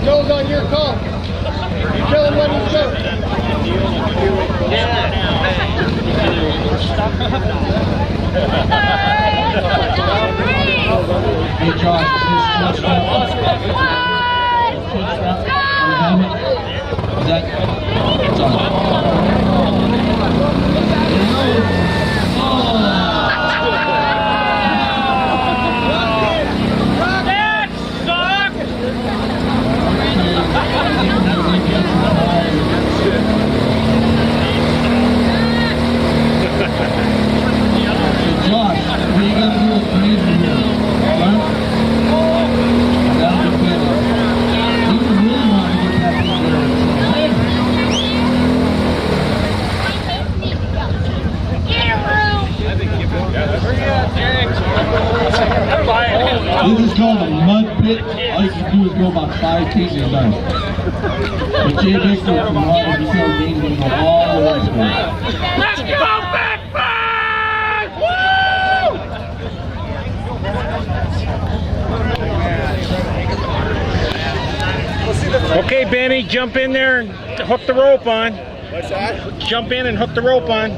Joe's on your call. You tell him when he's going. Hey Josh, is that it's on. Josh, what are you gonna do with Fraser here? Huh? That'll be good. You really want to get that thing there. This is called a mud pit. All you can do is go about 5 feet and you're done. But Jay Victor from Water Before Games will go all the way through. Let's go back! Woo! Okay, Benny, jump in there and hook the rope on. What's that? Jump in and hook the rope on.